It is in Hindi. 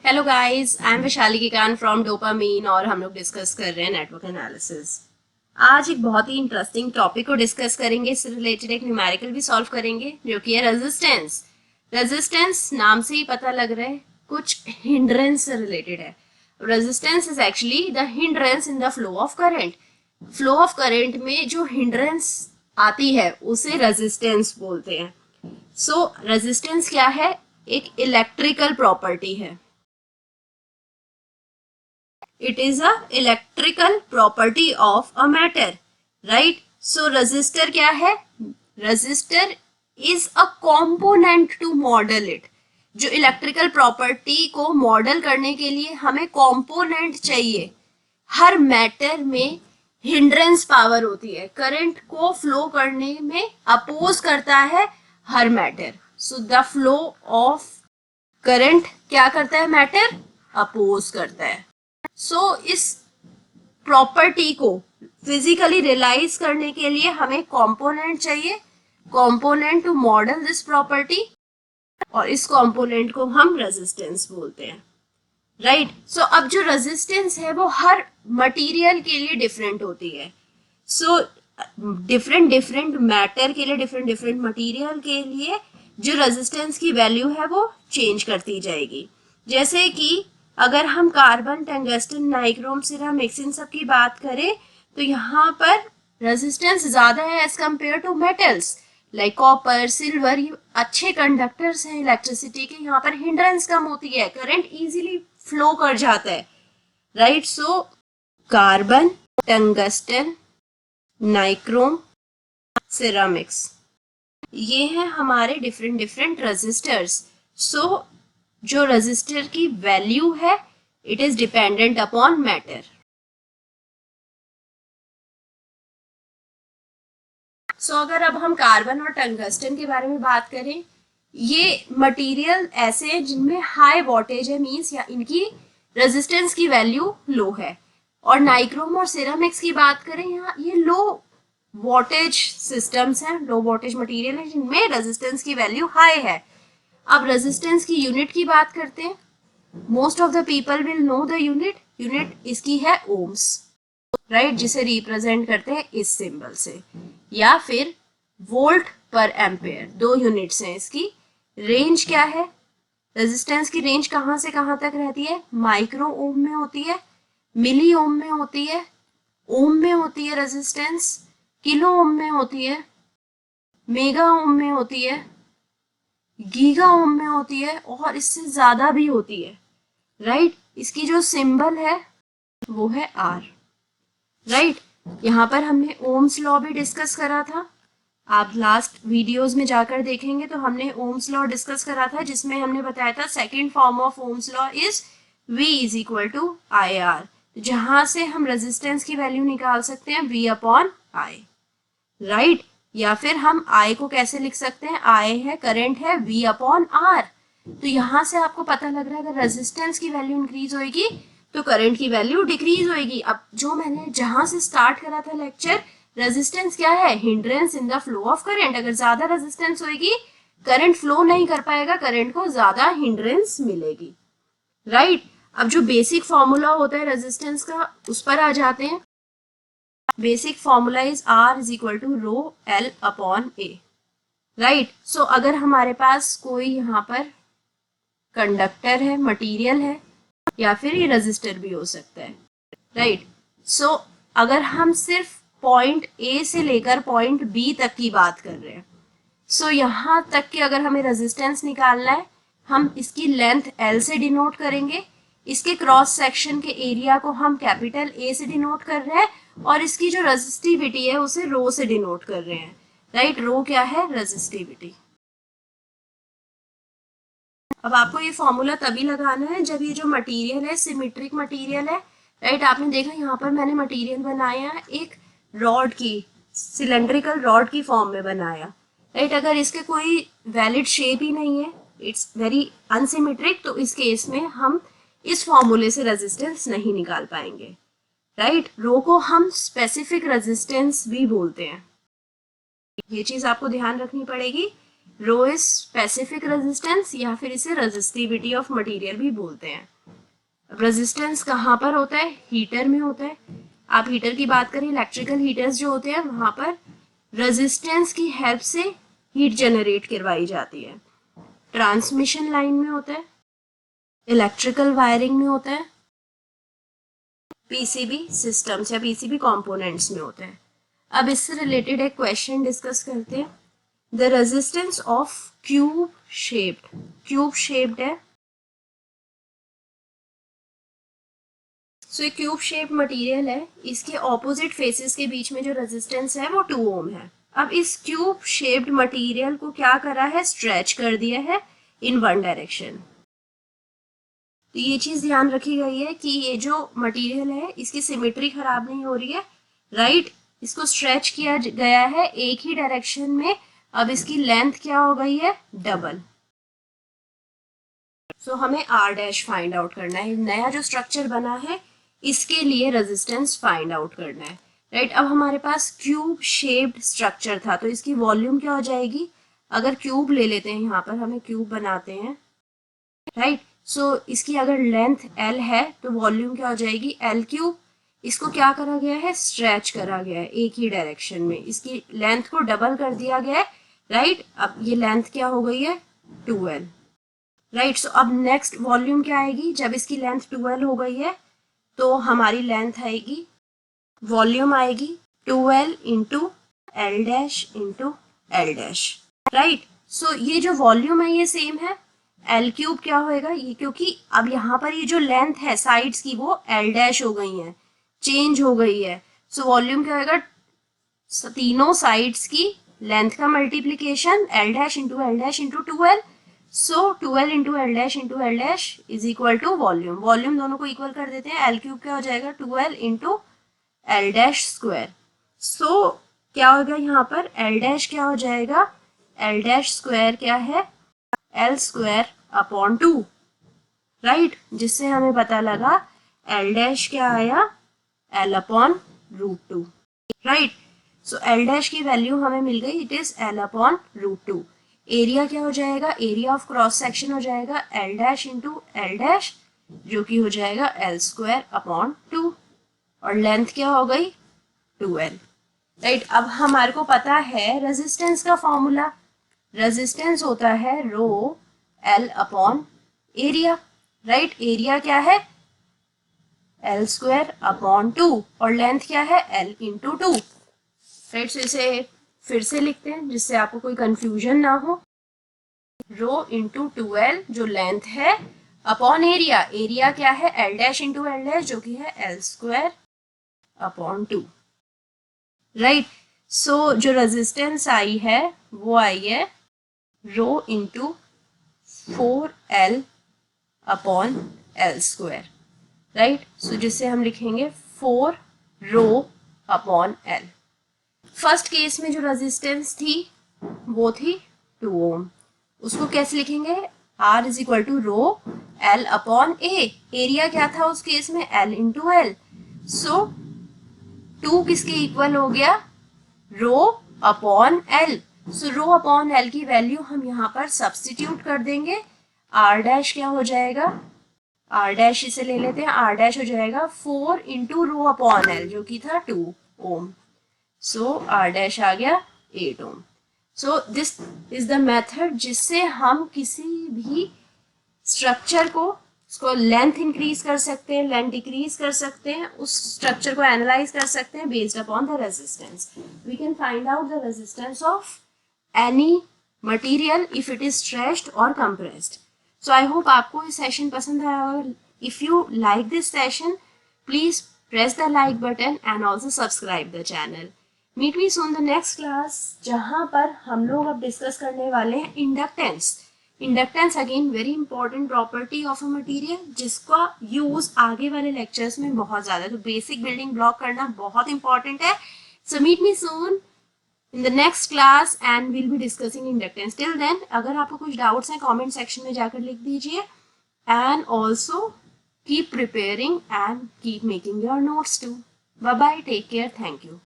Hello guys, I am Vaishali Kikan from Dopamine और हम लोग डिस्कस कर रहे हैं नेटवर्क एनालिसिस। आज एक बहुत ही इंटरेस्टिंग टॉपिक को डिस्कस करेंगे। इससे रिलेटेड एक न्यूमेरिकल भी सॉल्व करेंगे जो कि है रेजिस्टेंस। रेजिस्टेंस नाम से ही पता लग रहा है कुछ हिंड्रेंस से रिलेटेड है। Resistance is actually the hindrance in the flow of current. Flow of current में जो हिंड्रेंस आती है उसे रेजिस्टेंस बोलते हैं। सो रेजिस्टेंस क्या है? एक इलेक्ट्रिकल प्रॉपर्टी है। It is a electrical property of a matter, right? So resistor क्या है? Resistor is a component to model it. जो इलेक्ट्रिकल प्रॉपर्टी को मॉडल करने के लिए हमें कंपोनेंट चाहिए। हर मैटर में हिंड्रेंस पावर होती है, करंट को फ्लो करने में अपोज करता है हर matter. So the flow of current क्या करता है? मैटर अपोज करता है। इस प्रॉपर्टी को फिजिकली रियलाइज करने के लिए हमें कंपोनेंट चाहिए, component to model this property, और इस कंपोनेंट को हम रेजिस्टेंस बोलते हैं, राइट? अब जो रेजिस्टेंस है वो हर मटेरियल के लिए डिफरेंट होती है। डिफरेंट मैटर के लिए, डिफरेंट मटेरियल के लिए जो रेजिस्टेंस की वैल्यू है वो चेंज करती जाएगी। जैसे कि अगर हम कार्बन, टंगस्टन, नाइक्रोम, सिरामिक्स इन सब की बात करें तो यहाँ पर रेजिस्टेंस ज्यादा है as compare to metals like copper, silver. ये अच्छे कंडक्टर्स हैं इलेक्ट्रिसिटी के, यहाँ पर हिंड्रेंस कम होती है, करंट इजीली फ्लो कर जाता है, right? So carbon, tungsten, nichrome, ceramics, ये हैं हमारे डिफरेंट रेजिस्टर्स। जो रेजिस्टर की वैल्यू है it is dependent upon matter. अगर अब हम कार्बन और टंगस्टन के बारे में बात करें, ये मटेरियल ऐसे हैं जिनमें हाई वोल्टेज है, मींस या इनकी रेजिस्टेंस की वैल्यू लो है। और नाइक्रोम और सिरामिक्स की बात करें, यहाँ ये लो वोल्टेज सिस्टम्स हैं, लो वोल्टेज मटेरियल है जिनमें रेजिस्टेंस की वैल्यू हाई है। अब रेजिस्टेंस की यूनिट की बात करते हैं। Most of the people will know the unit इसकी है ओम्स, राइट? जिसे रिप्रेजेंट करते हैं इस सिंबल से, या फिर वोल्ट पर एम्पेयर, 2 यूनिट्स हैं इसकी। रेंज क्या है? रेजिस्टेंस की रेंज कहाँ से कहाँ तक रहती है? माइक्रो ओम में होती है, मिली ओम में होती है, ओम में होती है रेजिस्टेंस, किलो ओम में होती है, मेगा ओम में होती है, गीगा ओम में होती है, और इससे ज्यादा भी होती है, राइट? इसकी जो सिंबल है वो है आर, राइट? यहाँ पर हमने ओम्स लॉ भी डिस्कस करा था। आप लास्ट वीडियोस में जाकर देखेंगे तो हमने ओम्स लॉ डिस्कस करा था, जिसमें हमने बताया था second form of ohm's law is V is equal to I R, जहां से हम रेजिस्टेंस की वैल्यू निकाल सकते हैं V अपॉन आई, राइट? या फिर हम I को कैसे लिख सकते हैं? I है करंट है, V अपॉन R। तो यहां से आपको पता लग रहा है अगर रेजिस्टेंस की वैल्यू इंक्रीज होगी तो करंट की वैल्यू डिक्रीज होगी। अब जो मैंने जहां से स्टार्ट करा था लेक्चर, रेजिस्टेंस क्या है? Hindrance in the flow of current. अगर ज्यादा रेजिस्टेंस होगी करंट फ्लो नहीं कर पाएगा, करंट को ज्यादा हिंड्रेंस मिलेगी, राइट? अब जो बेसिक फॉर्मूला होता है रेजिस्टेंस का उस पर आ जाते हैं। Basic formula is R is equal to rho L upon A, right? अगर हमारे पास कोई यहाँ पर कंडक्टर है, मटेरियल है, या फिर ये रेजिस्टर भी हो सकता है, राइट? अगर हम सिर्फ पॉइंट A से लेकर पॉइंट B तक की बात कर रहे हैं, यहाँ तक कि अगर हमें रेजिस्टेंस निकालना है, हम इसकी लेंथ L से डिनोट करेंगे, इसके क्रॉस सेक्शन के एरिया को हम कैपिटल A से डिनोट कर रहे हैं, और इसकी जो रेजिस्टिविटी है उसे रो से डिनोट कर रहे हैं, राइट? रो क्या है? रेजिस्टिविटी। अब आपको ये फॉर्मूला तभी लगाना है जब ये जो मटेरियल है सिमेट्रिक मटेरियल है, राइट? आपने देखा यहाँ पर मैंने मटेरियल बनाया एक रॉड की, सिलेंड्रिकल रॉड की फॉर्म में बनाया, राइट? अगर इसके कोई वैलिड शेप ही नहीं है, इट्स वेरी अनसिमेट्रिक, तो इस केस में हम इस फॉर्मूले से रेजिस्टेंस नहीं निकाल पाएंगे, राइट? रो को हम स्पेसिफिक रेजिस्टेंस भी बोलते हैं, ये चीज आपको ध्यान रखनी पड़ेगी। रो इज स्पेसिफिक रेजिस्टेंस, या फिर इसे रेजिस्टिविटी ऑफ मटेरियल भी बोलते हैं। रेजिस्टेंस कहाँ पर होता है? हीटर में होता है। आप हीटर की बात करें, इलेक्ट्रिकल हीटर्स जो होते हैं वहां पर रेजिस्टेंस की हेल्प से हीट जनरेट करवाई जाती है। ट्रांसमिशन लाइन में होता है, इलेक्ट्रिकल वायरिंग में होता है, पीसीबी सिस्टम्स या पीसीबी कंपोनेंट्स में होता है। अब इससे रिलेटेड एक क्वेश्चन डिस्कस करते हैं। The resistance of cube shaped है। सो ये क्यूब शेप मटेरियल है, इसके ऑपोजिट फेसेस के बीच में जो रेजिस्टेंस है वो 2 ओम है। अब इस क्यूब शेप्ड मटेरियल को क्या करा है? स्ट्रेच कर दिया है इन वन डायरेक्शन। तो ये चीज ध्यान रखी गई है कि ये जो मटेरियल है इसकी सिमेट्री खराब नहीं हो रही है, राइट। इसको स्ट्रेच किया गया है एक ही डायरेक्शन में। अब इसकी लेंथ क्या हो गई है? डबल। सो हमें आर डैश फाइंड आउट करना है। नया जो स्ट्रक्चर बना है इसके लिए रेजिस्टेंस फाइंड आउट करना है, राइट। अब हमारे पास क्यूब शेप्ड स्ट्रक्चर था तो इसकी वॉल्यूम क्या हो जाएगी? अगर क्यूब ले लेते हैं, यहाँ पर हमें क्यूब बनाते हैं, राइट। सो इसकी अगर लेंथ एल है तो वॉल्यूम क्या हो जाएगी? L cube. इसको क्या करा गया है? स्ट्रेच करा गया है एक ही डायरेक्शन में। इसकी लेंथ को डबल कर दिया गया है, राइट। अब ये लेंथ क्या हो गई है? 2L, right. सो अब नेक्स्ट वॉल्यूम क्या आएगी? जब इसकी लेंथ 2L हो गई है तो हमारी लेंथ आएगी, वॉल्यूम आएगी 2L into L dash into L dash, right. So ये जो वॉल्यूम है ये सेम है, एल क्यूब क्या होएगा ये, क्योंकि अब यहाँ पर ये जो लेंथ है साइड्स की वो एल डैश हो गई है, चेंज हो गई है। सो वॉल्यूम क्या होएगा? तीनों साइड्स की लेंथ का multiplication L dash into L dash into 2L। So 2L into L dash is equal to volume. Volume दोनों को इक्वल कर देते हैं, एल क्यूब क्या हो जाएगा? 2L into L dash square. So क्या होगा यहाँ पर? एल डैश क्या हो जाएगा? एल डैश स्क्वायर क्या है? L square upon 2, right. जिससे हमें पता लगा एल डैश क्या आया? L upon root 2, right. So L dash की वैल्यू हमें मिल गई, it is L upon root 2। Area क्या हो जाएगा? एरिया ऑफ क्रॉस सेक्शन हो जाएगा L dash into L dash, जो कि हो जाएगा एल स्क्वायर अपॉन 2, और लेंथ क्या हो गई? 2L, right. अब हमारे को पता है रेजिस्टेंस का फॉर्मूला। रेजिस्टेंस होता है रो L upon area, right. Area क्या है? एल स्क्वायर अपॉन 2, और लेंथ क्या है? L into 2, right. सो इसे फिर से लिखते हैं जिससे आपको कोई कंफ्यूजन ना हो। रो इंटू 2L जो लेंथ है अपॉन एरिया। एरिया क्या है? L dash into L dash, जो कि है L square upon 2, right. So जो रेजिस्टेंस आई है वो आई है rho into 4L upon L square, right. So जिससे हम लिखेंगे 4 rho upon L. First case में जो रेजिस्टेंस थी वो थी 2 ओम। उसको कैसे लिखेंगे? R is equal to rho L upon A. Area क्या था उस केस में? L into L. सो 2 किसके इक्वल हो गया? Rho upon L. So rho upon L की वैल्यू हम यहाँ पर सब्स्टिट्यूट कर देंगे। आर डैश क्या हो जाएगा? आर डैश इसे ले लेते हैं, आर डैश हो जाएगा 4 इंटू रो अपॉन एल, जो कि था 2 ओम। सो आर डैश आ गया 8 ohm. So this is the method जिससे हम किसी भी स्ट्रक्चर को उसको लेंथ इंक्रीज कर सकते हैं, लेंथ डिक्रीज कर सकते हैं, उस स्ट्रक्चर को एनालाइज कर सकते हैं based upon the resistance. We can find out the resistance of any material if it is stretched और कंप्रेस्ड। सो आई होप आपको ये सेशन पसंद आया होगा। If you like this session, please press the like button and also subscribe the channel. Meet me soon the next class, जहाँ पर हम लोग अब डिस्कस करने वाले हैं inductance. Inductance again very important property of a material, जिसका यूज आगे वाले लेक्चर्स में बहुत ज्यादा है। तो बेसिक बिल्डिंग ब्लॉक करना बहुत इंपॉर्टेंट है। So meet me soon in the next class and we'll be discussing inductance. Till then, अगर आपको कुछ डाउट्स हैं कमेंट सेक्शन में जाकर लिख दीजिए, and also keep preparing and keep making your notes too. Bye bye, take care, thank you.